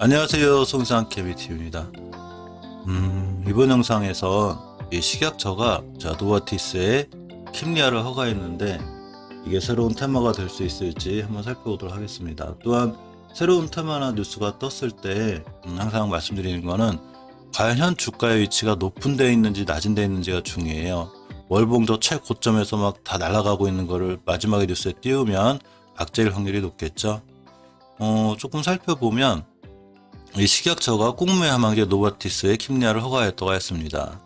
안녕하세요, 송상 캐비티입니다. 이번 영상에서 이 식약처가 노바티스의 킴리아를 허가했는데 이게 새로운 테마가 될 수 있을지 한번 살펴보도록 하겠습니다. 또한 새로운 테마나 뉴스가 떴을 때 항상 말씀드리는 거는 과연 현 주가의 위치가 높은 데 있는지 낮은 데 있는지가 중요해요. 월봉조 최고점에서 막 다 날아가고 있는 거를 마지막에 뉴스에 띄우면 악재일 확률이 높겠죠. 조금 살펴보면 이 식약처가 꽁무의 항암제 노바티스의 킴리아를 허가했다고 했습니다.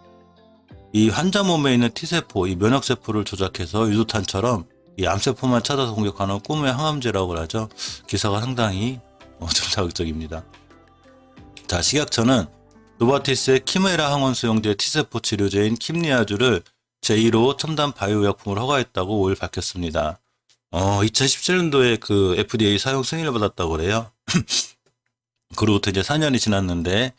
이 환자 몸에 있는 T세포, 이 면역세포를 조작해서 유도탄처럼 이 암세포만 찾아서 공격하는 꽁무의 항암제라고 하죠. 기사가 상당히 좀 자극적입니다. 자, 식약처는 노바티스의 키메라 항원수용제 T세포 치료제인 킴리아주를 제1호 첨단 바이오약품을 허가했다고 5일 밝혔습니다. 2017년도에 그 FDA 사용 승인을 받았다고 그래요. 그로부터 이제 4년이 지났는데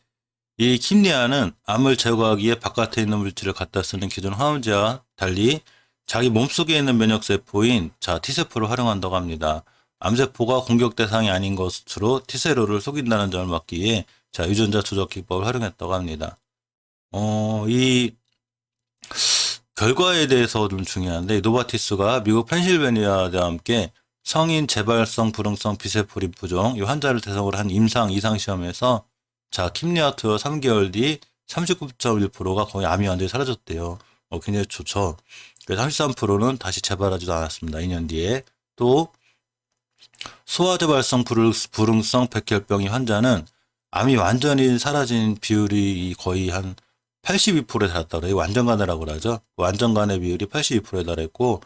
이 킴리아는 암을 제거하기 위해 바깥에 있는 물질을 갖다 쓰는 기존 항암제와 달리 자기 몸속에 있는 면역세포인 T세포를 활용한다고 합니다. 암세포가 공격 대상이 아닌 것으로 T세로를 속인다는 점을 막기 위해 유전자 조작 기법을 활용했다고 합니다. 이 결과에 대해서 좀 중요한데 노바티스가 미국 펜실베니아와 함께 성인 재발성 불응성 비세포 림프종 이 환자를 대상으로 한 임상 이상 시험에서 킴리아 투여 3개월 뒤 39.1%가 거의 암이 완전히 사라졌대요. 굉장히 좋죠. 그래서 33%는 다시 재발하지도 않았습니다. 2년 뒤에. 또 소아재발성 불응성 백혈병의 환자는 암이 완전히 사라진 비율이 거의 한 82%에 달했다고 그래요. 완전간해라고 그러죠. 완전간해 비율이 82%에 달했고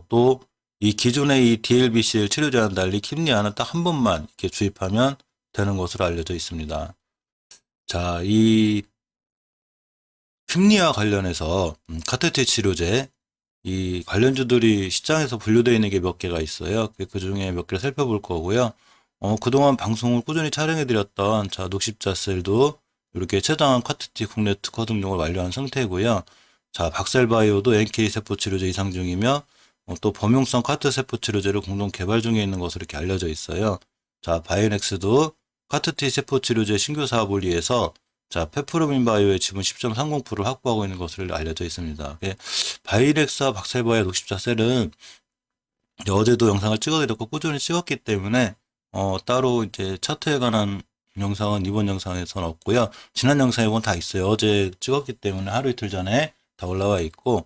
또 이 기존의 이 DLBCL 치료제와는 달리 킴리아는 딱 한 번만 이렇게 주입하면 되는 것으로 알려져 있습니다. 자, 이 킴리아 관련해서 카테티 치료제 이 관련주들이 시장에서 분류되어 있는 게 몇 개가 있어요. 그 중에 몇 개를 살펴볼 거고요. 그동안 방송을 꾸준히 촬영해 드렸던 녹십자셀도 이렇게 최장한 카테티 국내 특허 등록을 완료한 상태고요. 박셀바이오도 NK 세포 치료제 이상 중이며 또 범용성 카트 세포 치료제를 공동 개발 중에 있는 것으로 이렇게 알려져 있어요. 바이오넥스도 카트티 세포 치료제 신규 사업을 위해서 페프로민 바이오의 지분 10.30%를 확보하고 있는 것으로 알려져 있습니다. 바이오넥스와 박셀바이오 녹십자셀은 어제도 영상을 찍어드렸고 꾸준히 찍었기 때문에 따로 이제 차트에 관한 영상은 이번 영상에서는 없고요. 지난 영상에 보면 다 있어요. 어제 찍었기 때문에 하루 이틀 전에 다 올라와 있고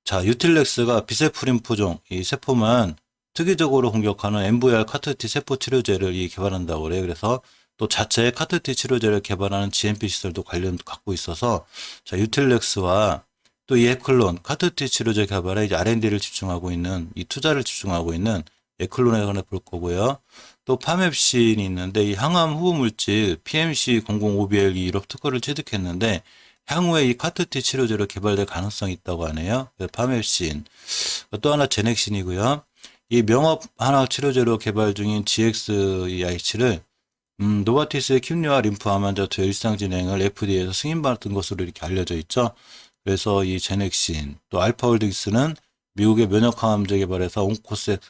유틸렉스가 비세프림프종 이 세포만 특이적으로 공격하는 MVR 카트티 세포 치료제를 개발한다고 그래요. 그래서 또 자체 카트티 치료제를 개발하는 GMP 시설도 갖고 있어서 유틸렉스와 또 이 에클론 카트티 치료제 개발에 이제 R&D를 집중하고 있는 이 투자를 집중하고 있는 에클론에 관해 볼 거고요. 또 파맵신이 있는데 이 항암 후보 물질 PMC005BL 유럽 특허를 취득했는데 향후에 이 카트티 치료제로 개발될 가능성이 있다고 하네요. 파맵신. 또 하나 제넥신이고요. 이 명업 하나 치료제로 개발 중인 GXEIC를 노바티스의 킴리아 림프암 환자 투여 일상 진행을 FDA에서 승인받은 것으로 이렇게 알려져 있죠. 그래서 이 제넥신, 또 알파홀딩스는 미국의 면역항암제 개발에서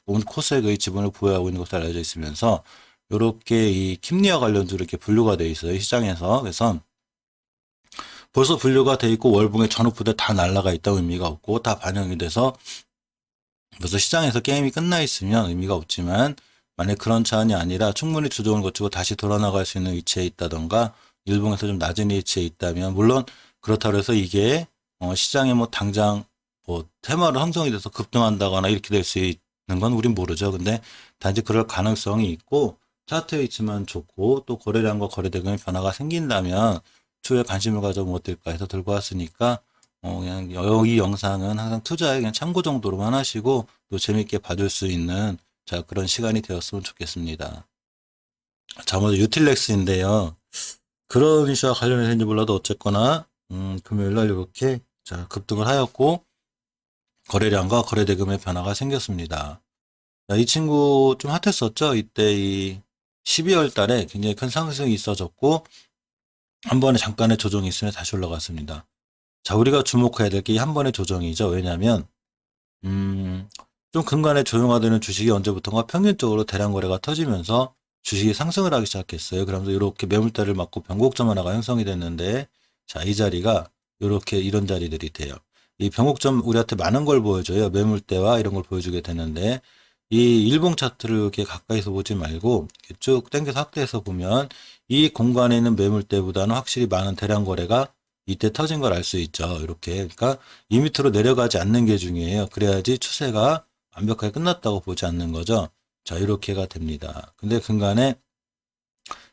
온코색의 지분을 보유하고 있는 것으로 알려져 있으면서 이렇게 이 킴리아 관련주로 이렇게 분류가 되어 있어요. 시장에서. 그래서 벌써 분류가 돼 있고 월봉의 전후부대 다 날라가 있다고 의미가 없고 다 반영이 돼서 벌써 시장에서 게임이 끝나 있으면 의미가 없지만 만약 그런 차원이 아니라 충분히 조정을 거치고 다시 돌아나갈 수 있는 위치에 있다던가 일봉에서 좀 낮은 위치에 있다면 물론 그렇다고 해서 이게 시장에 당장 테마로 형성이 돼서 급등한다거나 이렇게 될 수 있는 건 우린 모르죠. 근데 단지 그럴 가능성이 있고 차트에 있지만 좋고 또 거래량과 거래대금의 변화가 생긴다면 추후에 관심을 가져보면 어떨까 해서 들고 왔으니까 그냥 이 영상은 항상 투자에 그냥 참고 정도로만 하시고 또 재밌게 봐줄 수 있는 그런 시간이 되었으면 좋겠습니다. 먼저 유틸렉스인데요. 그런 이슈와 관련해서인지 몰라도 어쨌거나 금요일날 이렇게 급등을 하였고 거래량과 거래대금의 변화가 생겼습니다. 이 친구 좀 핫했었죠. 이때 이 12월 달에 굉장히 큰 상승이 있어졌고 한 번에 잠깐의 조정이 있으면 다시 올라갔습니다. 자, 우리가 주목해야 될 게 한 번의 조정이죠. 왜냐하면 좀 근간에 조정화되는 주식이 언제부턴가 평균적으로 대량 거래가 터지면서 주식이 상승을 하기 시작했어요. 그러면서 이렇게 매물대를 맞고 변곡점 하나가 형성이 됐는데, 자, 이 자리가 이렇게 이런 자리들이 돼요. 이 변곡점 우리한테 많은 걸 보여줘요. 매물대와 이런 걸 보여주게 되는데, 이 일봉 차트를 이렇게 가까이서 보지 말고 이렇게 쭉 당겨서 확대해서 보면 이 공간에 있는 매물대보다는 확실히 많은 대량 거래가 이때 터진 걸 알 수 있죠. 이렇게. 그러니까 이 밑으로 내려가지 않는 게 중요해요. 그래야지 추세가 완벽하게 끝났다고 보지 않는 거죠. 자, 이렇게가 됩니다. 근데 근간에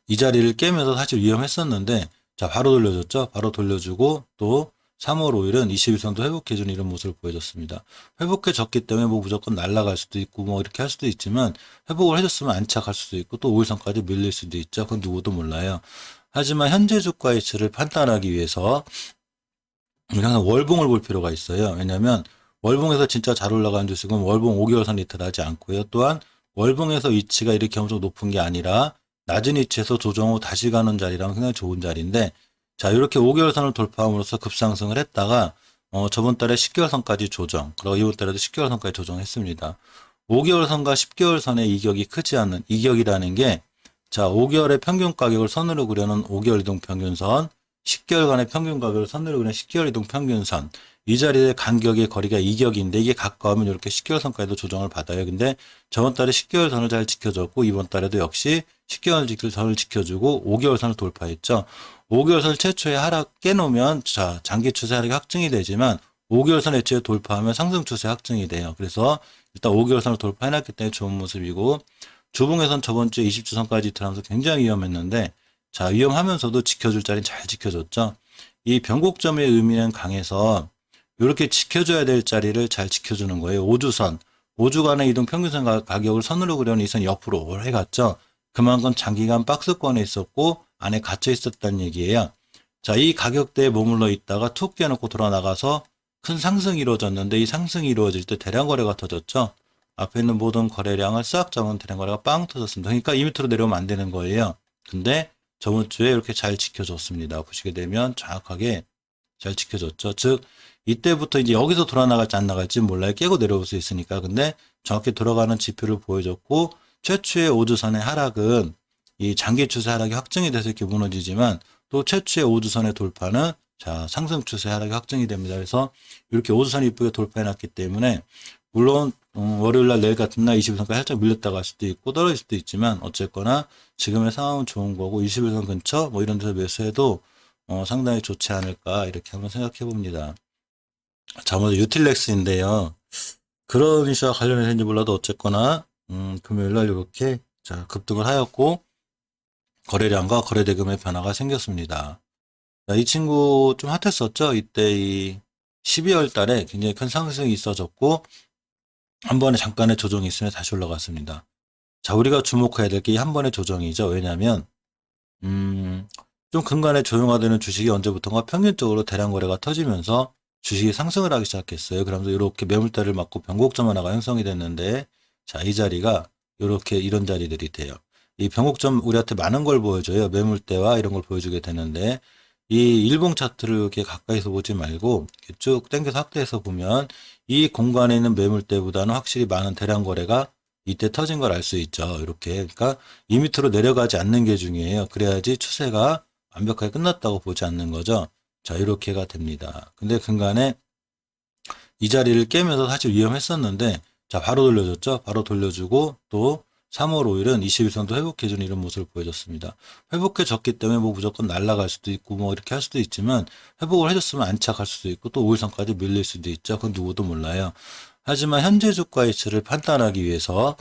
이 자리를 깨면서 사실 위험했었는데, 자, 바로 돌려줬죠. 바로 돌려주고 또 3월 5일은 21선도 회복해주는 이런 모습을 보여줬습니다. 회복해줬기 때문에 뭐 무조건 날아갈 수도 있고 뭐 이렇게 할 수도 있지만, 회복을 해줬으면 안착할 수도 있고 또 5일선까지 밀릴 수도 있죠. 그건 누구도 몰라요. 하지만 현재 주가 이치를 판단하기 위해서 우리는 항상 월봉을 볼 필요가 있어요. 왜냐하면 월봉에서 진짜 잘 올라가는 주식은 월봉 5개월선 리트를 하지 않고요. 또한 월봉에서 위치가 이렇게 엄청 높은 게 아니라 낮은 위치에서 조정 후 다시 가는 자리랑 굉장히 좋은 자리인데, 자, 이렇게 5개월선을 돌파함으로써 급상승을 했다가 저번 달에 10개월선까지 조정, 그리고 이번 달에도 10개월선까지 조정했습니다. 5개월선과 10개월선의 이격이 크지 않는, 이격이라는 게, 자, 5개월의 평균 가격을 선으로 그려놓은 5개월 이동 평균선, 10개월간의 평균 가격을 선으로 그린 10개월 이동 평균선, 이 자리의 간격의 거리가 이격인데 이게 가까우면 이렇게 10개월 선까지도 조정을 받아요. 근데 저번 달에 10개월 선을 잘 지켜줬고 이번 달에도 역시 10개월 선을 지켜주고 5개월 선을 돌파했죠. 5개월 선 최초의 하락 깨놓으면 자, 장기 추세 하락이 확증이 되지만 5개월 선 애초에 돌파하면 상승 추세 확증이 돼요. 그래서 일단 5개월 선을 돌파해놨기 때문에 좋은 모습이고, 주봉에선 저번 주에 20주선까지 들어가면서 굉장히 위험했는데, 자, 위험하면서도 지켜줄 자리는 잘 지켜줬죠. 이 변곡점의 의미는 강해서 이렇게 지켜줘야 될 자리를 잘 지켜주는 거예요. 5주선, 5주간의 이동 평균선 가격을 선으로 그려놓은 이 선 옆으로 오래 갔죠. 그만큼 장기간 박스권에 있었고 안에 갇혀 있었다는 얘기예요. 자, 이 가격대에 머물러 있다가 툭 깨놓고 돌아 나가서 큰 상승이 이루어졌는데, 이 상승이 이루어질 때 대량 거래가 터졌죠. 앞에 있는 모든 거래량을 싹 잡은 대량 거래가 빵 터졌습니다. 그러니까 이 밑으로 내려오면 안 되는 거예요. 근데 저번 주에 이렇게 잘 지켜줬습니다. 보시게 되면 정확하게 잘 지켜줬죠. 즉, 이때부터 이제 여기서 돌아 나갈지 안 나갈지 몰라요. 깨고 내려올 수 있으니까. 근데 정확히 돌아가는 지표를 보여줬고, 최초의 5주선의 하락은 이 장기 추세 하락이 확정이 돼서 이렇게 무너지지만, 또 최초의 5주선의 돌파는 자, 상승 추세 하락이 확정이 됩니다. 그래서 이렇게 5주선 이쁘게 돌파해놨기 때문에, 물론 월요일날 내일 같은 날 21선까지 살짝 밀렸다 갈 수도 있고 떨어질 수도 있지만, 어쨌거나 지금의 상황은 좋은 거고 21선 근처 뭐 이런 데서 매수해도 상당히 좋지 않을까 이렇게 한번 생각해 봅니다. 자, 먼저 유틸렉스인데요. 그런 이슈와 관련해서인지 몰라도 어쨌거나 금요일날 이렇게 자, 급등을 하였고 거래량과 거래대금의 변화가 생겼습니다. 자, 이 친구 좀 핫했었죠. 이때 이 12월 달에 굉장히 큰 상승이 있어졌고 한 번에 잠깐의 조정이 있으면 다시 올라갔습니다. 자, 우리가 주목해야 될 게 한 번의 조정이죠. 왜냐하면 좀 근간에 조정화되는 주식이 언제부턴가 평균적으로 대량 거래가 터지면서 주식이 상승을 하기 시작했어요. 그러면서 이렇게 매물대를 맞고 변곡점 하나가 형성이 됐는데, 자, 이 자리가 이렇게 이런 자리들이 돼요. 이 변곡점 우리한테 많은 걸 보여줘요. 매물대와 이런 걸 보여주게 되는데, 이 일봉 차트를 이렇게 가까이서 보지 말고 이렇게 쭉 당겨서 확대해서 보면 이 공간에 있는 매물대보다는 확실히 많은 대량 거래가 이때 터진 걸 알 수 있죠. 이렇게. 그러니까 이 밑으로 내려가지 않는 게 중요해요. 그래야지 추세가 완벽하게 끝났다고 보지 않는 거죠. 자, 이렇게가 됩니다. 근데 근간에 이 자리를 깨면서 사실 위험했었는데, 자, 바로 돌려줬죠. 바로 돌려주고 또 3월 5일은 21선도 회복해주는 이런 모습을 보여줬습니다. 회복해줬기 때문에 뭐 무조건 날아갈 수도 있고 뭐 이렇게 할 수도 있지만, 회복을 해줬으면 안착할 수도 있고 또 5일선까지 밀릴 수도 있죠. 그건 누구도 몰라요. 하지만 현재 주가 이치를 판단하기 위해서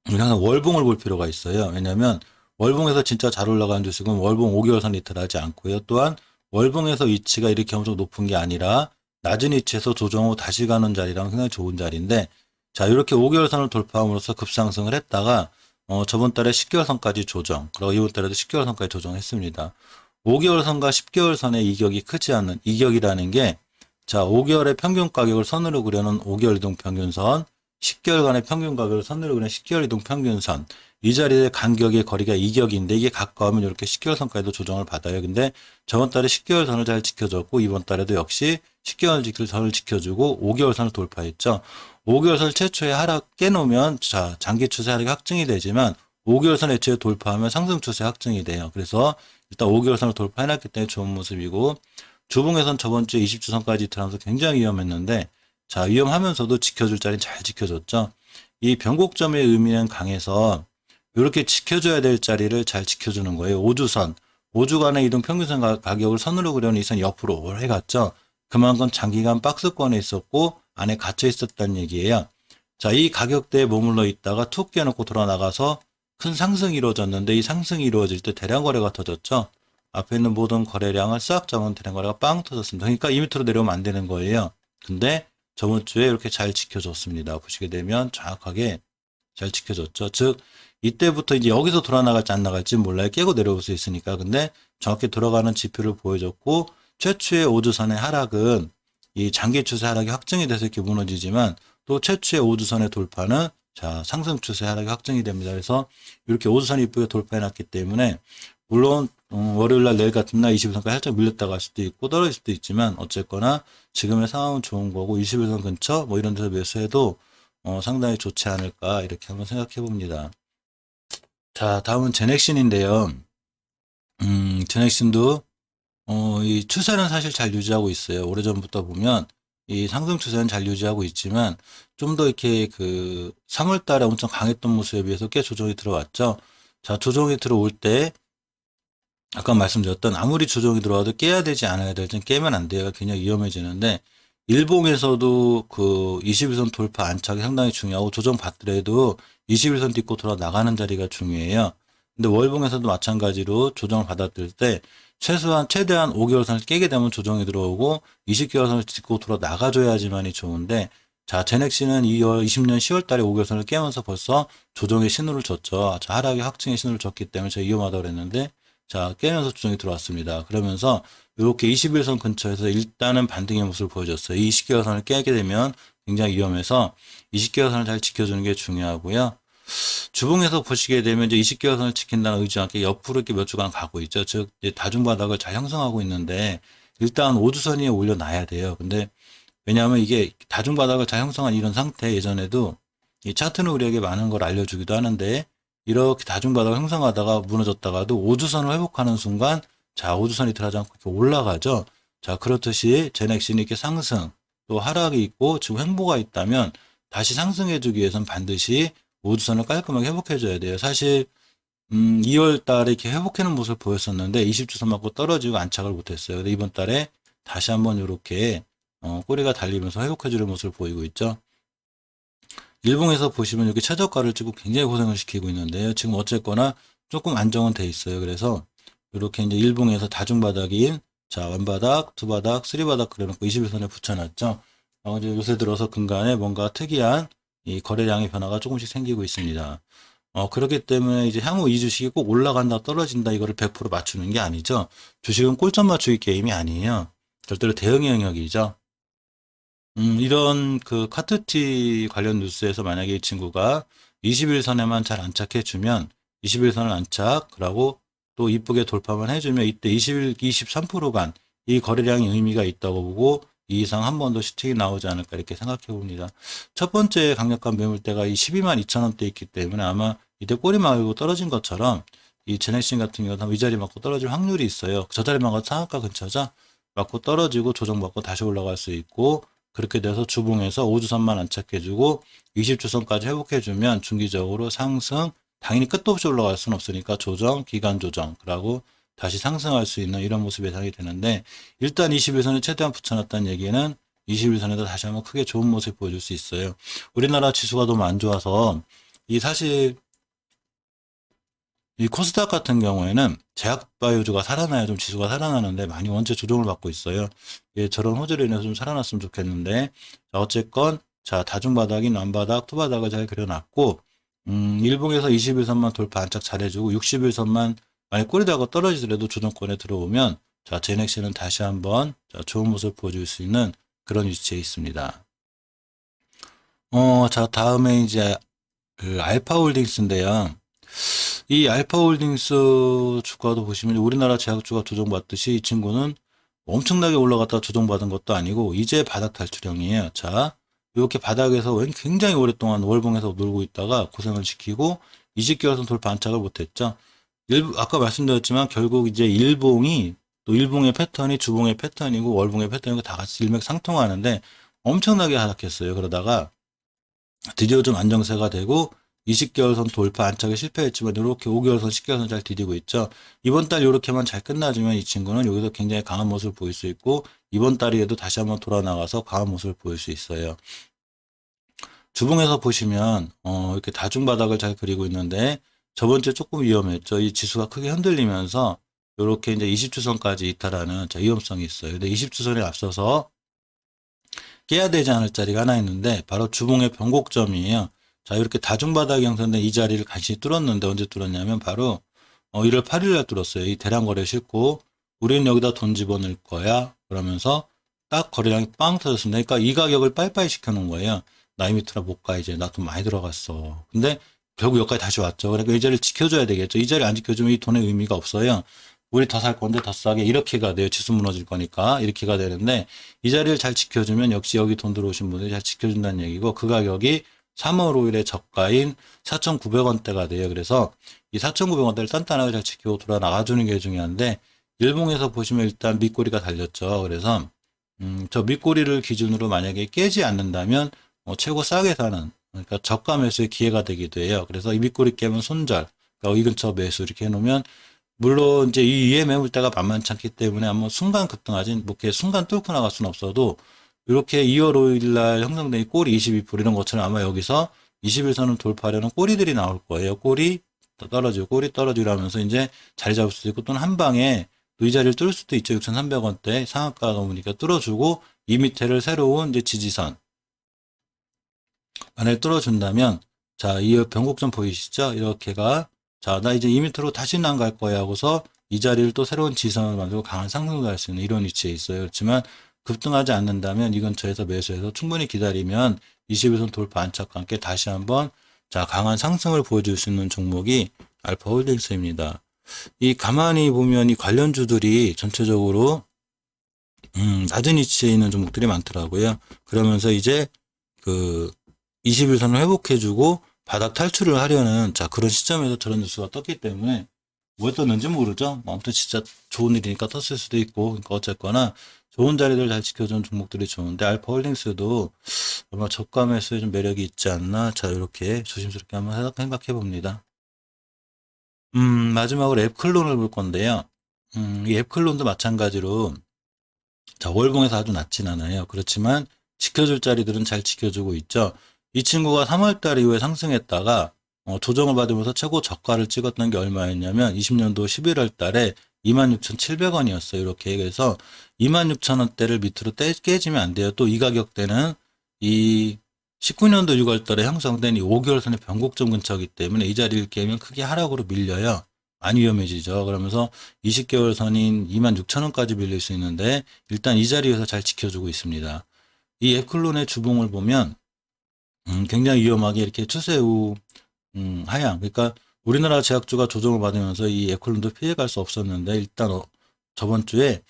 우리는 항상 월봉을 볼 필요가 있어요. 왜냐하면 월봉에서 진짜 잘 올라가는 주식은 월봉 5개월선 리트를 하지 않고요. 또한 월봉에서 위치가 이렇게 엄청 높은 게 아니라 낮은 위치에서 조정 후 다시 가는 자리랑 굉장히 좋은 자리인데, 자, 이렇게 5개월선을 돌파함으로써 급상승을 했다가 저번 달에 10개월선까지 조정, 그리고 이번 달에도 10개월선까지 조정했습니다. 5개월선과 10개월선의 이격이 크지 않는, 이격이라는 게, 자, 5개월의 평균 가격을 선으로 그려놓은 5개월 이동 평균선, 10개월간의 평균 가격을 선으로 그린 10개월 이동 평균선, 이 자리의 간격의 거리가 2격인데 이게 가까우면 이렇게 10개월선까지도 조정을 받아요. 근데 저번 달에 10개월선을 잘 지켜줬고 이번 달에도 역시 10개월선을 지켜주고 5개월선을 돌파했죠. 5개월선 최초의 하락 깨놓으면 자 장기 추세 하락이 확증이 되지만 5개월선 애초에 돌파하면 상승 추세 확증이 돼요. 그래서 일단 5개월선을 돌파해놨기 때문에 좋은 모습이고 주봉에선 저번 주에 20주선까지 들어가면서 굉장히 위험했는데 자 위험하면서도 지켜줄 자리는 잘 지켜줬죠. 이 변곡점의 의미는 강해서 이렇게 지켜줘야 될 자리를 잘 지켜주는 거예요. 5주선, 5주간의 이동 평균선 가격을 선으로 그려놓은 이 선 옆으로 오래 갔죠. 그만큼 장기간 박스권에 있었고 안에 갇혀 있었다는 얘기예요. 자, 이 가격대에 머물러 있다가 툭 깨놓고 돌아 나가서 큰 상승이 이루어졌는데 이 상승이 이루어질 때 대량 거래가 터졌죠. 앞에 있는 모든 거래량을 싹 잡은 대량 거래가 빵 터졌습니다. 그러니까 이 밑으로 내려오면 안 되는 거예요. 근데 저번 주에 이렇게 잘 지켜줬습니다. 보시게 되면 정확하게 잘 지켜줬죠. 즉 이때부터 이제 여기서 돌아 나갈지 안 나갈지 몰라요. 깨고 내려올 수 있으니까. 근데 정확히 돌아가는 지표를 보여줬고 최초의 5주선의 하락은 이 장기 추세 하락이 확정이 돼서 이렇게 무너지지만 또 최초의 5주선의 돌파는 자 상승 추세 하락이 확정이 됩니다. 그래서 이렇게 5주선 이쁘게 돌파해 놨기 때문에 물론 월요일날 내일 같은 날 21선까지 살짝 밀렸다 갈 수도 있고 떨어질 수도 있지만 어쨌거나 지금의 상황은 좋은 거고 21선 근처 뭐 이런 데서 매수해도 상당히 좋지 않을까 이렇게 한번 생각해 봅니다. 자, 다음은 제넥신인데요. 제넥신도 이 추세는 사실 잘 유지하고 있어요. 오래전부터 보면 이 상승 추세는 잘 유지하고 있지만 좀 더 이렇게 그 3월 달에 엄청 강했던 모습에 비해서 꽤 조정이 들어왔죠. 자, 조정이 들어올 때 아까 말씀드렸던 아무리 조정이 들어와도 깨야 되지 않아야 될지 깨면 안 돼요. 굉장히 위험해지는데 일봉에서도 그 21선 돌파 안착이 상당히 중요하고 조정 받더라도 21선 딛고 돌아 나가는 자리가 중요해요. 근데 월봉에서도 마찬가지로 조정을 받았을 때 최대한 5개월선을 깨게 되면 조정이 들어오고 20개월선을 딛고 돌아 나가줘야지만이 좋은데 자 제넥시는 20년 10월 달에 5개월선을 깨면서 벌써 조정의 신호를 줬죠. 자 하락의 확증의 신호를 줬기 때문에 제가 위험하다고 그랬는데 자 깨면서 조정이 들어왔습니다. 그러면서 이렇게 21선 근처에서 일단은 반등의 모습을 보여줬어요. 이 20개월선을 깨게 되면 굉장히 위험해서 20개월선을 잘 지켜주는 게 중요하고요. 주봉에서 보시게 되면 이제 20개월선을 지킨다는 의지와 함께 옆으로 이렇게 몇 주간 가고 있죠. 즉 다중바닥을 잘 형성하고 있는데 일단 5주선 위에 올려놔야 돼요. 근데 왜냐하면 이게 다중바닥을 잘 형성한 이런 상태 예전에도 이 차트는 우리에게 많은 걸 알려주기도 하는데 이렇게 다중바닥을 형성하다가 무너졌다가도 5주선을 회복하는 순간 자 5주선이 들어가지 않고 이렇게 올라가죠. 자 그렇듯이 제넥신이 이렇게 상승 또 하락이 있고 지금 횡보가 있다면 다시 상승해주기 위해서는 반드시 5주선을 깔끔하게 회복해줘야 돼요. 사실 2월 달에 이렇게 회복하는 모습을 보였었는데 20주선 맞고 떨어지고 안착을 못했어요. 근데 이번 달에 다시 한번 이렇게 꼬리가 달리면서 회복해주는 모습을 보이고 있죠. 일봉에서 보시면 이렇게 최저가를 찍고 굉장히 고생을 시키고 있는데요. 지금 어쨌거나 조금 안정은 돼 있어요. 그래서 이렇게 이제 일봉에서 다중바닥인 자 원바닥, 두바닥, 쓰리바닥 그려놓고 21선에 붙여놨죠. 이제 요새 들어서 근간에 뭔가 특이한 이 거래량의 변화가 조금씩 생기고 있습니다. 그렇기 때문에 이제 향후 이 주식이 꼭 올라간다 떨어진다 이거를 100% 맞추는 게 아니죠. 주식은 꼴점 맞추기 게임이 아니에요. 절대로 대응의 영역이죠. 이런 그 카트티 관련 뉴스에서 만약에 이 친구가 21선에만 잘 안착해주면 21선을 안착, 그러고 또 이쁘게 돌파만 해주면 이때 21, 23%간 이 거래량이 의미가 있다고 보고 이 이상 한 번 더 슈팅이 나오지 않을까 이렇게 생각해 봅니다. 첫 번째 강력한 매물대가 이 12만 2천 원대 있기 때문에 아마 이때 꼬리 말고 떨어진 것처럼 이 제넥신 같은 경우도 이 자리 맞고 떨어질 확률이 있어요. 저 자리 맞고 상한가 근처죠. 맞고 떨어지고 조정받고 다시 올라갈 수 있고 그렇게 돼서 주봉에서 5주선만 안착해주고 20주선까지 회복해주면 중기적으로 상승, 당연히 끝도 없이 올라갈 수는 없으니까 조정, 기간 조정, 그러고 다시 상승할 수 있는 이런 모습이 예상이 되는데 일단 21선에 최대한 붙여놨다는 얘기는 21선에도 다시 한번 크게 좋은 모습 보여줄 수 있어요. 우리나라 지수가 너무 안 좋아서 이 사실 이 코스닥 같은 경우에는 제약바이오주가 살아나야 좀 지수가 살아나는데 많이 원체 조정을 받고 있어요. 예, 저런 호재로 인해서 좀 살아났으면 좋겠는데 자, 어쨌건 자 다중바닥인 완바닥, 투바닥을 잘 그려놨고 일봉에서 21선만 돌파 안착 잘해주고 61선만 만약 꼬리다가 떨어지더라도 조정권에 들어오면 자 제넥시는 다시 한번 자, 좋은 모습을 보여줄 수 있는 그런 위치에 있습니다. 자 다음에 이제 그 알파홀딩스인데요. 이 알파홀딩스 주가도 보시면 우리나라 제약주가 조정받듯이 이 친구는 엄청나게 올라갔다 조정받은 것도 아니고 이제 바닥 탈출형이에요. 자, 이렇게 바닥에서 굉장히 오랫동안 월봉에서 놀고 있다가 고생을 시키고 20개월선 돌파 안착을 못했죠. 아까 말씀드렸지만 결국 이제 일봉이 또 일봉의 패턴이 주봉의 패턴이고 월봉의 패턴이고 다 같이 일맥상통하는데 엄청나게 하락했어요. 그러다가 드디어 좀 안정세가 되고 20개월선 돌파 안착에 실패했지만 이렇게 5개월선, 10개월선 잘 디디고 있죠. 이번 달 이렇게만 잘 끝나주면 이 친구는 여기서 굉장히 강한 모습을 보일 수 있고 이번 달에도 다시 한번 돌아 나가서 강한 모습을 보일 수 있어요. 주봉에서 보시면 이렇게 다중바닥을 잘 그리고 있는데 저번 주에 조금 위험했죠. 이 지수가 크게 흔들리면서 이렇게 이제 20주선까지 이탈하는 위험성이 있어요. 근데 20주선에 앞서서 깨야 되지 않을 자리가 하나 있는데 바로 주봉의 변곡점이에요. 자, 이렇게 다중바닥이 형성된 이 자리를 간신히 뚫었는데 언제 뚫었냐면 바로 1월 8일 날 뚫었어요. 이 대량 거래 싣고 우리는 여기다 돈 집어넣을 거야. 그러면서 딱 거래량이 빵 터졌습니다. 그러니까 이 가격을 빠이빠이 시켜놓은 거예요. 나 이 밑으로 못 가 이제 나 돈 많이 들어갔어. 근데 결국 여기까지 다시 왔죠. 그러니까 이 자리를 지켜줘야 되겠죠. 이 자리 안 지켜주면 이 돈의 의미가 없어요. 우리 더 살 건데 더 싸게 이렇게가 돼요. 지수 무너질 거니까 이렇게가 되는데 이 자리를 잘 지켜주면 역시 여기 돈 들어오신 분들이 잘 지켜준다는 얘기고 그 가격이 3월 5일에 저가인 4,900원대가 돼요. 그래서 이 4,900원대를 단단하게 잘 지키고 돌아 나가주는 게 중요한데 일봉에서 보시면 일단 밑꼬리가 달렸죠. 그래서 저 밑꼬리를 기준으로 만약에 깨지 않는다면 최고 싸게 사는 그러니까 저가 매수의 기회가 되기도 해요. 그래서 이 밑꼬리 깨면 손절, 그러니까 이 근처 매수 이렇게 해놓으면 물론 이제 이 위에 매물대가 만만치 않기 때문에 한번 순간 급등하진 뭐 이렇게 순간 뚫고 나갈 수는 없어도 이렇게 2월 5일 날 형성된 이 꼬리 22% 이런 것처럼 아마 여기서 21선을 돌파하려는 꼬리들이 나올 거예요. 꼬리 떨어지고 꼬리 떨어지고 하면서 이제 자리 잡을 수도 있고 또는 한 방에 또 이 자리를 뚫을 수도 있죠. 6,300원대 상한가가 넘으니까 뚫어주고 이 밑에를 새로운 이제 지지선 만약에 뚫어준다면 자, 이 변곡점 보이시죠? 이렇게가 자, 나 이제 이 밑으로 다시는 안 갈 거야 하고서 이 자리를 또 새로운 지선을 만들고 강한 상승을 할 수 있는 이런 위치에 있어요. 그렇지만 급등하지 않는다면 이 근처에서 매수해서 충분히 기다리면 21선 돌파 안착과 함께 다시 한번 자, 강한 상승을 보여줄 수 있는 종목이 알파홀딩스입니다. 이 가만히 보면 이 관련주들이 전체적으로 낮은 위치에 있는 종목들이 많더라고요. 그러면서 이제 그 21선을 회복해주고 바닥 탈출을 하려는 자 그런 시점에서 저런 뉴스가 떴기 때문에 왜 떴는지 모르죠. 아무튼 진짜 좋은 일이니까 떴을 수도 있고 그러니까 어쨌거나 좋은 자리들 잘 지켜주는 종목들이 좋은데 알파홀딩스도 아마 저가 매수에 좀 매력이 있지 않나 자 이렇게 조심스럽게 한번 생각해 봅니다. 마지막으로 앱클론을 볼 건데요. 이 앱클론도 마찬가지로 자 월봉에서 아주 낮진 않아요. 그렇지만 지켜줄 자리들은 잘 지켜주고 있죠. 이 친구가 3월달 이후에 상승했다가 조정을 받으면서 최고 저가를 찍었던 게 얼마였냐면 20년도 11월 달에 26,700원이었어요. 이렇게 그래서 26,000원대를 밑으로 깨지면 안 돼요. 또 이 가격대는 이 19년도 6월 달에 형성된 이 5개월선의 변곡점 근처이기 때문에 이 자리를 깨면 크게 하락으로 밀려요. 안 위험해지죠. 그러면서 20개월 선인 26,000원까지 밀릴 수 있는데 일단 이 자리에서 잘 지켜주고 있습니다. 이 앱클론의 주봉을 보면 굉장히 위험하게 이렇게 추세 후 하향. 그러니까 우리나라 제약주가 조정을 받으면서 이 에콜론도 피해갈 수 없었는데 일단 저번 주에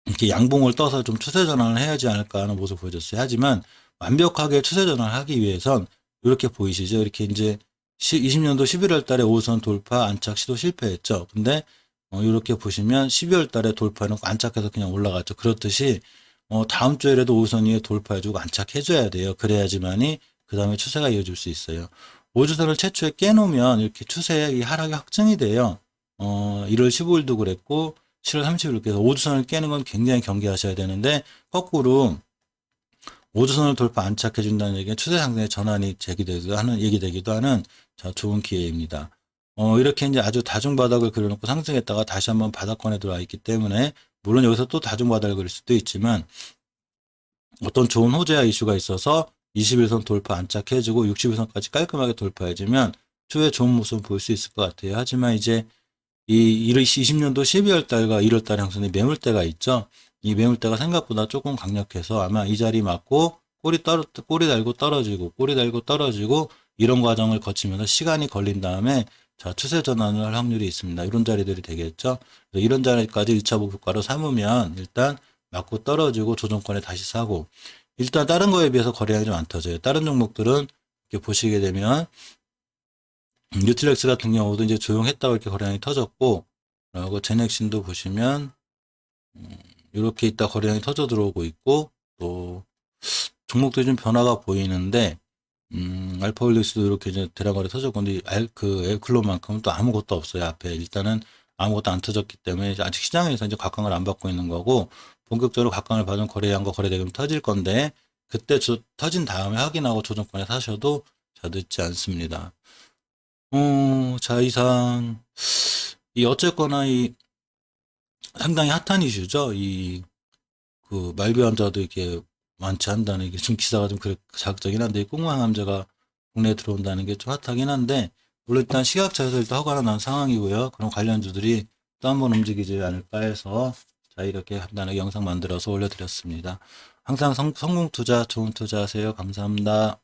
이렇게 양봉을 떠서 좀 추세 전환을 해야지 않을까 하는 모습을 보여줬어요. 하지만 완벽하게 추세 전환을 하기 위해선 이렇게 보이시죠? 이렇게 이제 20년도 11월 달에 5선 돌파 안착 시도 실패했죠. 근데 이렇게 보시면 12월 달에 돌파해놓고 안착해서 그냥 올라갔죠. 그렇듯이 다음 주에라도 5선 위에 돌파해주고 안착해줘야 돼요. 그래야지만이 그 다음에 추세가 이어질 수 있어요. 5주선을 최초에 깨놓으면 이렇게 추세의 하락이 확정이 돼요. 1월 15일도 그랬고 7월 30일 그래서 5주선을 깨는 건 굉장히 경계하셔야 되는데 거꾸로 5주선을 돌파 안착해준다는 얘기는 추세 상승의 전환이 제기되기도 하는 얘기되기도 하는 자, 좋은 기회입니다. 이렇게 이제 아주 다중바닥을 그려놓고 상승했다가 다시 한번 바닥권에 들어와 있기 때문에 물론 여기서 또 다중바닥을 그릴 수도 있지만 어떤 좋은 호재와 이슈가 있어서 21선 돌파 안착해주고 61선까지 깔끔하게 돌파해주면 추후에 좋은 모습을 볼 수 있을 것 같아요. 하지만 이제 이 20년도 12월 달과 1월 달 형성의 매물대가 있죠. 이 매물대가 생각보다 조금 강력해서 아마 이 자리 맞고 꼬리 달고 떨어지고 꼬리 달고 떨어지고 이런 과정을 거치면서 시간이 걸린 다음에 자, 추세 전환을 할 확률이 있습니다. 이런 자리들이 되겠죠. 그래서 이런 자리까지 1차 목표가로 삼으면 일단 맞고 떨어지고 조정권에 다시 사고, 일단 다른 거에 비해서 거래량이 좀 안 터져요. 다른 종목들은 이렇게 보시게 되면 뉴트렉스 같은 경우도 이제 조용했다고 이렇게 거래량이 터졌고, 그리고 제넥신도 보시면 이렇게 있다 거래량이 터져 들어오고 있고, 또 종목들이 좀 변화가 보이는데 알파올릭스도 이렇게 이제 대량거래 터졌고, 근데 그 엘클로만큼은 또 아무것도 없어요. 앞에 일단은 아무것도 안 터졌기 때문에 아직 시장에서 이제 각광을 안 받고 있는 거고, 본격적으로 각광을 받은 거래량과 거래대금이 터질 건데, 그때 터진 다음에 확인하고 조정권에 사셔도 자 늦지 않습니다. 자, 이상 이 어쨌거나 이 상당히 핫한 이슈죠. 이 그 말기 환자도 이렇게 많지 않다는 게 좀 기사가 좀 자극적이긴 한데, 이 꽁만 환자가 국내에 들어온다는 게 좀 핫하긴 한데, 물론 일단 식약처에서 일단 허가가 난 상황이고요. 그럼 관련주들이 또 한 번 움직이지 않을까 해서 자, 이렇게 간단하게 영상 만들어서 올려드렸습니다. 항상 성공 투자, 좋은 투자 하세요. 감사합니다.